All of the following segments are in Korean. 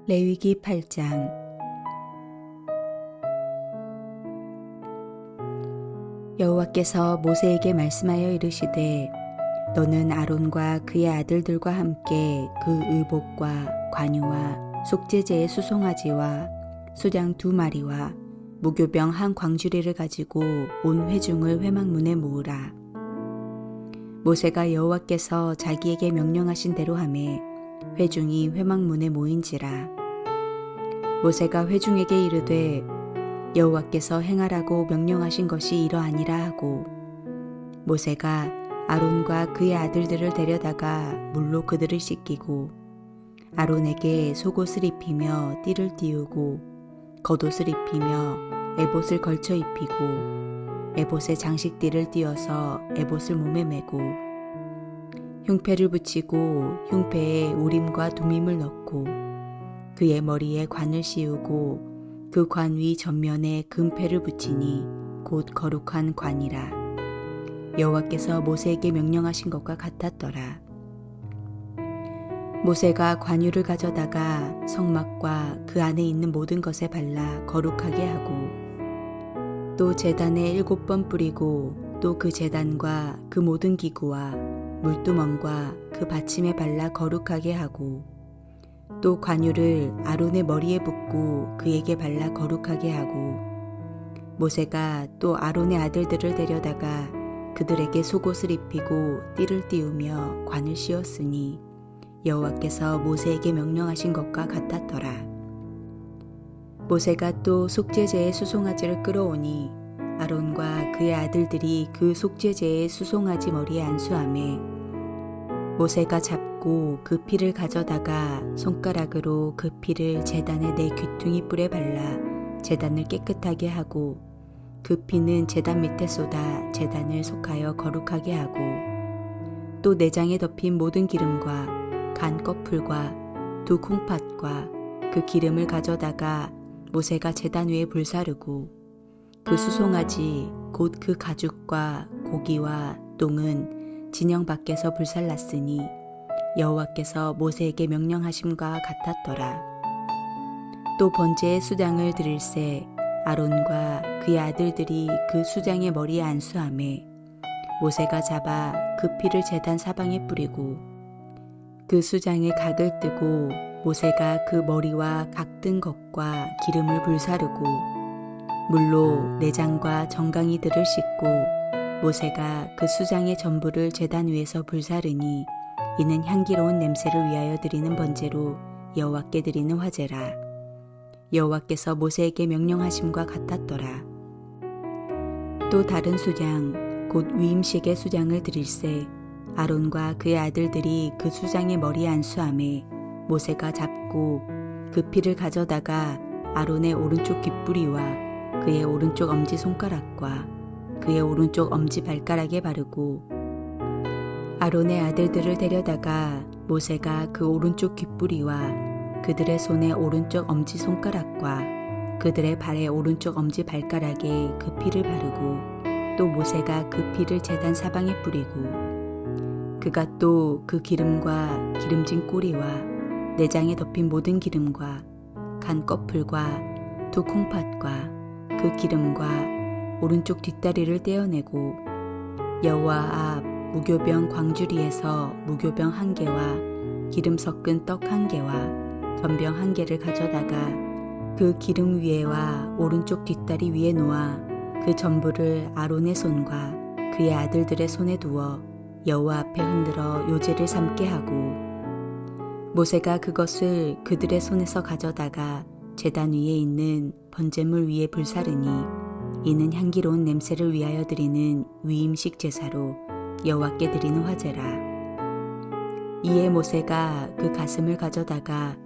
레위기 8장. 여호와께서 모세에게 말씀하여 이르시되 너는 아론과 그의 아들들과 함께 그 의복과 관유와 속죄제의 수송아지와 수장 2마리와 무교병 한 광주리를 가지고 온 회중을 회막문에 모으라. 모세가 여호와께서 자기에게 명령하신 대로 하매 회중이 회막문에 모인지라. 모세가 회중에게 이르되 여호와께서 행하라고 명령하신 것이 이러하니라 하고, 모세가 아론과 그의 아들들을 데려다가 물로 그들을 씻기고 아론에게 속옷을 입히며 띠를 띠우고 겉옷을 입히며 에봇을 걸쳐 입히고 에봇에 장식띠를 띄어서 에봇을 몸에 메고 흉패를 붙이고 흉패에 우림과 두밈을 넣고 그의 머리에 관을 씌우고 그 관 위 전면에 금패를 붙이니 곧 거룩한 관이라. 여호와께서 모세에게 명령하신 것과 같았더라. 모세가 관유를 가져다가 성막과 그 안에 있는 모든 것에 발라 거룩하게 하고, 또 제단에 7번 뿌리고 또 그 제단과 그 모든 기구와 물두멍과 그 받침에 발라 거룩하게 하고, 또 관유를 아론의 머리에 붓고 그에게 발라 거룩하게 하고, 모세가 또 아론의 아들들을 데려다가 그들에게 속옷을 입히고 띠를 띠우며 관을 씌웠으니 여호와께서 모세에게 명령하신 것과 같았더라. 모세가 또 속죄제의 수송아지를 끌어오니 아론과 그의 아들들이 그 속죄제의 수송아지 머리에 안수하매, 모세가 잡고 그 피를 가져다가 손가락으로 그 피를 제단의 네 귀퉁이 뿔에 발라 제단을 깨끗하게 하고, 그 피는 제단 밑에 쏟아 제단을 속하여 거룩하게 하고, 또 내장에 덮인 모든 기름과 간 꺼풀과 두 콩팥과 그 기름을 가져다가 모세가 제단 위에 불사르고, 그 수송아지 곧 그 가죽과 고기와 똥은 진영 밖에서 불살랐으니 여호와께서 모세에게 명령하심과 같았더라. 또 번제의 수장을 드릴새 아론과 그의 아들들이 그 수장의 머리에 안수하매, 모세가 잡아 그 피를 제단 사방에 뿌리고 그 수장의 각을 뜨고 모세가 그 머리와 각든 것과 기름을 불사르고 물로 내장과 정강이들을 씻고, 모세가 그 수장의 전부를 제단 위에서 불사르니 이는 향기로운 냄새를 위하여 드리는 번제로 여호와께 드리는 화제라. 여호와께서 모세에게 명령하심과 같았더라. 또 다른 수장 곧 위임식의 수장을 드릴새 아론과 그의 아들들이 그 수장의 머리에 안수하매, 모세가 잡고 그 피를 가져다가 아론의 오른쪽 귓부리와 그의 오른쪽 엄지손가락과 그의 오른쪽 엄지발가락에 바르고, 아론의 아들들을 데려다가 모세가 그 오른쪽 귓부리와 그들의 손의 오른쪽 엄지손가락과 그들의 발의 오른쪽 엄지발가락에 그 피를 바르고, 또 모세가 그 피를 제단 사방에 뿌리고, 그가 또 그 기름과 기름진 꼬리와 내장에 덮인 모든 기름과 간 꺼풀과 두 콩팥과 그 기름과 오른쪽 뒷다리를 떼어내고, 여호와 앞 무교병 광주리에서 무교병 1개와 기름 섞은 떡 1개와 전병 1개를 가져다가 그 기름 위에와 오른쪽 뒷다리 위에 놓아 그 전부를 아론의 손과 그의 아들들의 손에 두어 여호와 앞에 흔들어 요제를 삼게 하고, 모세가 그것을 그들의 손에서 가져다가 제단 위에 있는 번제물 위에 불사르니 이는 향기로운 냄새를 위하여 드리는 위임식 제사로 여호와께 드리는 화제라. 이에 모세가 그 가슴을 가져다가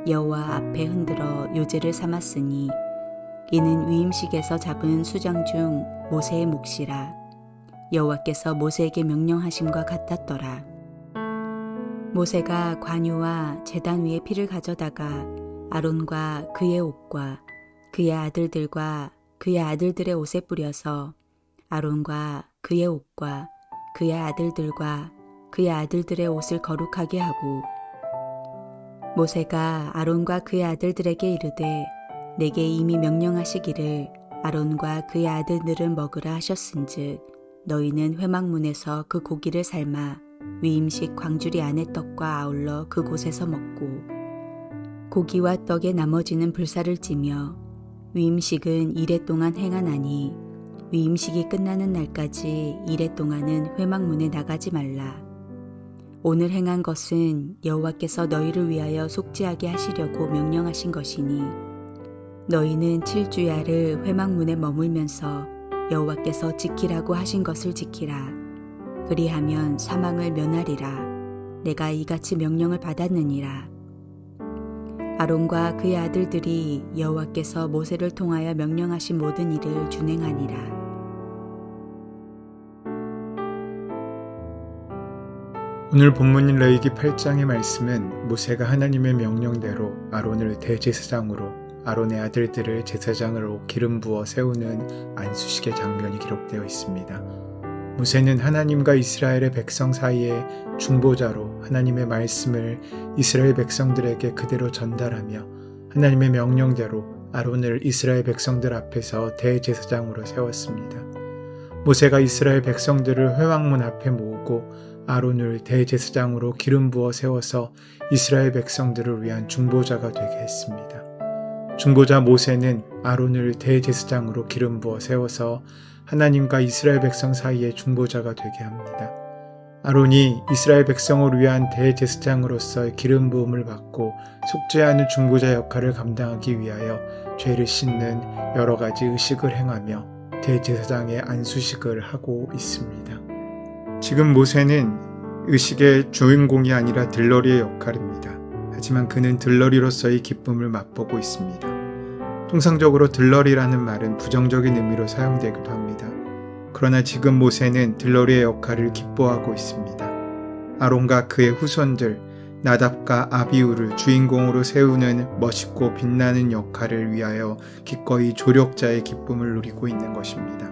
여호와 앞에 흔들어 요제를 삼았으니 이는 위임식에서 잡은 수장 중 모세의 몫이라. 여호와께서 모세에게 명령하심과 같았더라. 모세가 관유와 제단 위에 피를 가져다가 아론과 그의 옷과 그의 아들들과 그의 아들들의 옷에 뿌려서 아론과 그의 옷과 그의 아들들과 그의 아들들의 옷을 거룩하게 하고, 모세가 아론과 그의 아들들에게 이르되 내게 이미 명령하시기를 아론과 그의 아들들은 먹으라 하셨은즉 너희는 회막문에서 그 고기를 삶아 위임식 광주리 안의 떡과 아울러 그곳에서 먹고 고기와 떡의 나머지는 불사를 찌며 위임식은 이레 동안 행하나니 위임식이 끝나는 날까지 이레 동안은 회막문에 나가지 말라. 오늘 행한 것은 여호와께서 너희를 위하여 속죄하게 하시려고 명령하신 것이니 너희는 7주야를 회막문에 머물면서 여호와께서 지키라고 하신 것을 지키라. 그리하면 사망을 면하리라. 내가 이같이 명령을 받았느니라. 아론과 그의 아들들이 여호와께서 모세를 통하여 명령하신 모든 일을 준행하니라. 오늘 본문인 레위기 8장의 말씀은 모세가 하나님의 명령대로 아론을 대제사장으로 아론의 아들들을 제사장으로 기름 부어 세우는 안수식의 장면이 기록되어 있습니다. 모세는 하나님과 이스라엘의 백성 사이에 중보자로 하나님의 말씀을 이스라엘 백성들에게 그대로 전달하며 하나님의 명령대로 아론을 이스라엘 백성들 앞에서 대제사장으로 세웠습니다. 모세가 이스라엘 백성들을 회막문 앞에 모으고 아론을 대제사장으로 기름 부어 세워서 이스라엘 백성들을 위한 중보자가 되게 했습니다. 중보자 모세는 아론을 대제사장으로 기름 부어 세워서 하나님과 이스라엘 백성 사이의 중보자가 되게 합니다. 아론이 이스라엘 백성을 위한 대제사장으로서의 기름 부음을 받고 속죄하는 중보자 역할을 감당하기 위하여 죄를 씻는 여러 가지 의식을 행하며 대제사장의 안수식을 하고 있습니다. 지금 모세는 의식의 주인공이 아니라 들러리의 역할입니다. 하지만 그는 들러리로서의 기쁨을 맛보고 있습니다. 통상적으로 들러리라는 말은 부정적인 의미로 사용되기도 합니다. 그러나 지금 모세는 들러리의 역할을 기뻐하고 있습니다. 아론과 그의 후손들 나답과 아비후를 주인공으로 세우는 멋있고 빛나는 역할을 위하여 기꺼이 조력자의 기쁨을 누리고 있는 것입니다.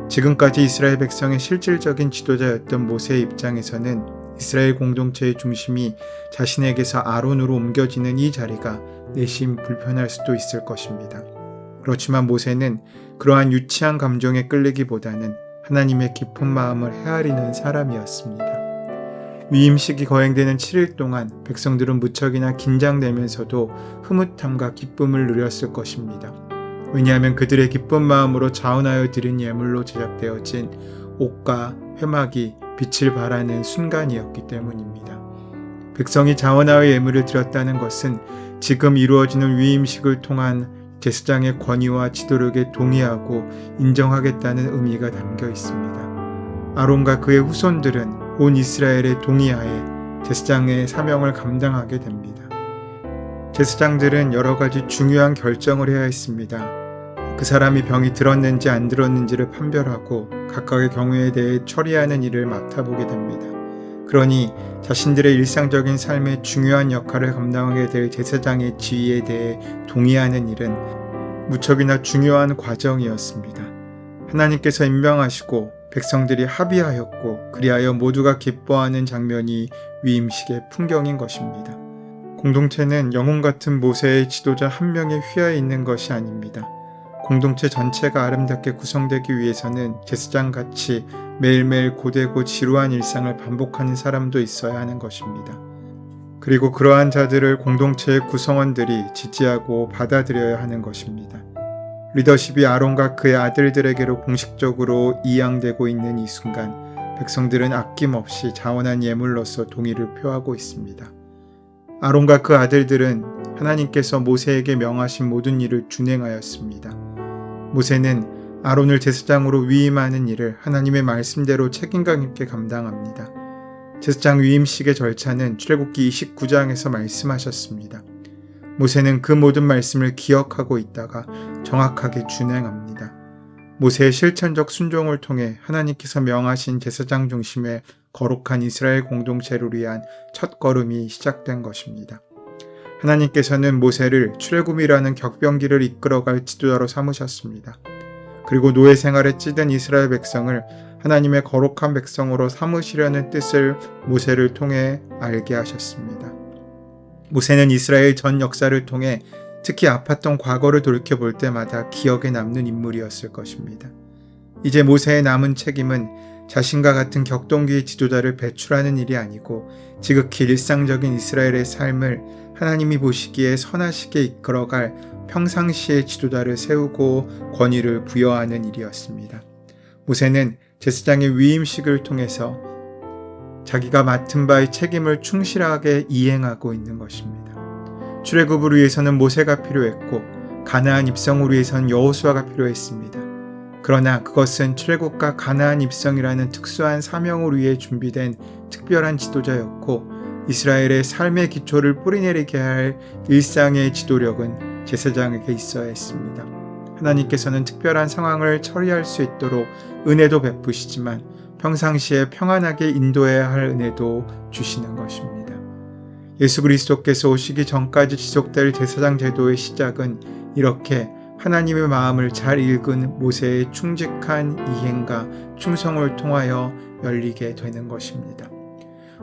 지금까지 이스라엘 백성의 실질적인 지도자였던 모세의 입장에서는 이스라엘 공동체의 중심이 자신에게서 아론으로 옮겨지는 이 자리가 내심 불편할 수도 있을 것입니다. 그렇지만 모세는 그러한 유치한 감정에 끌리기보다는 하나님의 깊은 마음을 헤아리는 사람이었습니다. 위임식이 거행되는 7일 동안 백성들은 무척이나 긴장되면서도 흐뭇함과 기쁨을 누렸을 것입니다. 왜냐하면 그들의 기쁜 마음으로 자원하여 드린 예물로 제작되어진 옷과 회막이 빛을 발하는 순간이었기 때문입니다. 백성이 자원하여 예물을 드렸다는 것은 지금 이루어지는 위임식을 통한 제사장의 권위와 지도력에 동의하고 인정하겠다는 의미가 담겨 있습니다. 아론과 그의 후손들은 온 이스라엘의 동의하에 제사장의 사명을 감당하게 됩니다. 제사장들은 여러 가지 중요한 결정을 해야 했습니다. 그 사람이 병이 들었는지 안 들었는지를 판별하고 각각의 경우에 대해 처리하는 일을 맡아보게 됩니다. 그러니 자신들의 일상적인 삶의 중요한 역할을 감당하게 될 제사장의 지위에 대해 동의하는 일은 무척이나 중요한 과정이었습니다. 하나님께서 임명하시고 백성들이 합의하였고 그리하여 모두가 기뻐하는 장면이 위임식의 풍경인 것입니다. 공동체는 영혼 같은 모세의 지도자 한 명에 휘하여 있는 것이 아닙니다. 공동체 전체가 아름답게 구성되기 위해서는 제사장같이 매일매일 고되고 지루한 일상을 반복하는 사람도 있어야 하는 것입니다. 그리고 그러한 자들을 공동체의 구성원들이 지지하고 받아들여야 하는 것입니다. 리더십이 아론과 그의 아들들에게로 공식적으로 이양되고 있는 이 순간 백성들은 아낌없이 자원한 예물로서 동의를 표하고 있습니다. 아론과 그 아들들은 하나님께서 모세에게 명하신 모든 일을 준행하였습니다. 모세는 아론을 제사장으로 위임하는 일을 하나님의 말씀대로 책임감 있게 감당합니다. 제사장 위임식의 절차는 출애굽기 29장에서 말씀하셨습니다. 모세는 그 모든 말씀을 기억하고 있다가 정확하게 준행합니다. 모세의 실천적 순종을 통해 하나님께서 명하신 제사장 중심의 거룩한 이스라엘 공동체를 위한 첫 걸음이 시작된 것입니다. 하나님께서는 모세를 출애굽이라는 격변기를 이끌어갈 지도자로 삼으셨습니다. 그리고 노예 생활에 찌든 이스라엘 백성을 하나님의 거룩한 백성으로 삼으시려는 뜻을 모세를 통해 알게 하셨습니다. 모세는 이스라엘 전 역사를 통해 특히 아팠던 과거를 돌이켜볼 때마다 기억에 남는 인물이었을 것입니다. 이제 모세의 남은 책임은 자신과 같은 격동기의 지도자를 배출하는 일이 아니고 지극히 일상적인 이스라엘의 삶을 하나님이 보시기에 선하시게 이끌어갈 평상시의 지도자를 세우고 권위를 부여하는 일이었습니다. 모세는 제사장의 위임식을 통해서 자기가 맡은 바의 책임을 충실하게 이행하고 있는 것입니다. 출애굽을 위해서는 모세가 필요했고 가나안 입성을 위해서는 여호수아가 필요했습니다. 그러나 그것은 출애굽과 가나안 입성이라는 특수한 사명을 위해 준비된 특별한 지도자였고 이스라엘의 삶의 기초를 뿌리내리게 할 일상의 지도력은 제사장에게 있어야 했습니다. 하나님께서는 특별한 상황을 처리할 수 있도록 은혜도 베푸시지만 평상시에 평안하게 인도해야 할 은혜도 주시는 것입니다. 예수 그리스도께서 오시기 전까지 지속될 제사장 제도의 시작은 이렇게 하나님의 마음을 잘 읽은 모세의 충직한 이행과 충성을 통하여 열리게 되는 것입니다.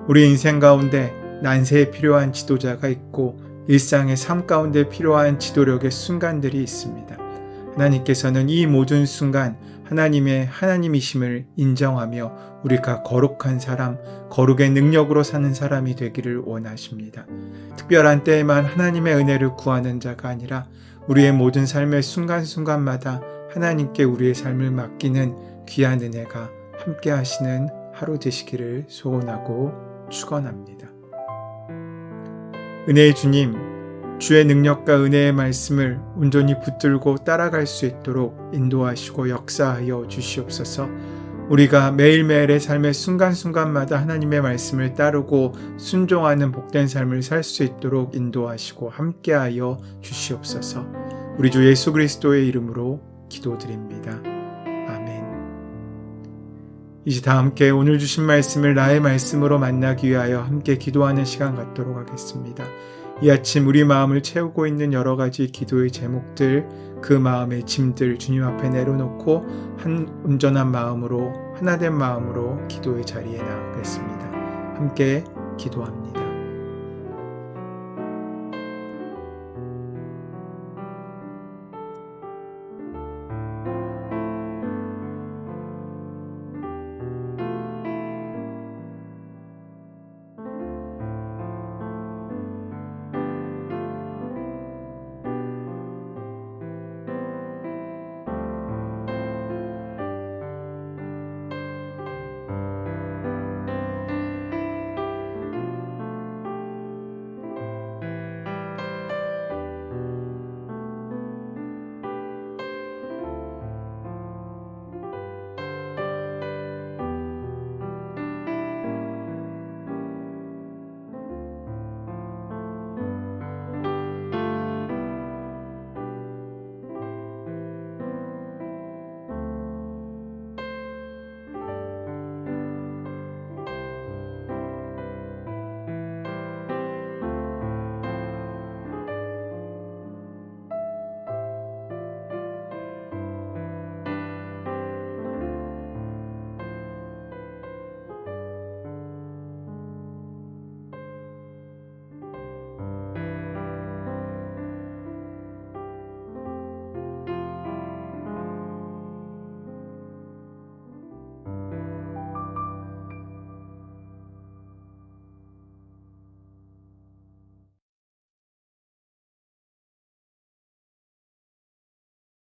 우리 인생 가운데 난세에 필요한 지도자가 있고 일상의 삶 가운데 필요한 지도력의 순간들이 있습니다. 하나님께서는 이 모든 순간 하나님의 하나님이심을 인정하며 우리가 거룩한 사람, 거룩의 능력으로 사는 사람이 되기를 원하십니다. 특별한 때에만 하나님의 은혜를 구하는 자가 아니라 우리의 모든 삶의 순간순간마다 하나님께 우리의 삶을 맡기는 귀한 은혜가 함께 하시는 하루 되시기를 소원하고 축원합니다. 은혜의 주님, 주의 능력과 은혜의 말씀을 온전히 붙들고 따라갈 수 있도록 인도하시고 역사하여 주시옵소서. 우리가 매일매일의 삶의 순간순간마다 하나님의 말씀을 따르고 순종하는 복된 삶을 살 수 있도록 인도하시고 함께하여 주시옵소서. 우리 주 예수 그리스도의 이름으로 기도드립니다. 아멘. 이제 다 함께 오늘 주신 말씀을 나의 말씀으로 만나기 위하여 함께 기도하는 시간 갖도록 하겠습니다. 이 아침 우리 마음을 채우고 있는 여러 가지 기도의 제목들, 그 마음의 짐들 주님 앞에 내려놓고 한 온전한 마음으로, 하나된 마음으로 기도의 자리에 나가겠습니다. 함께 기도합니다.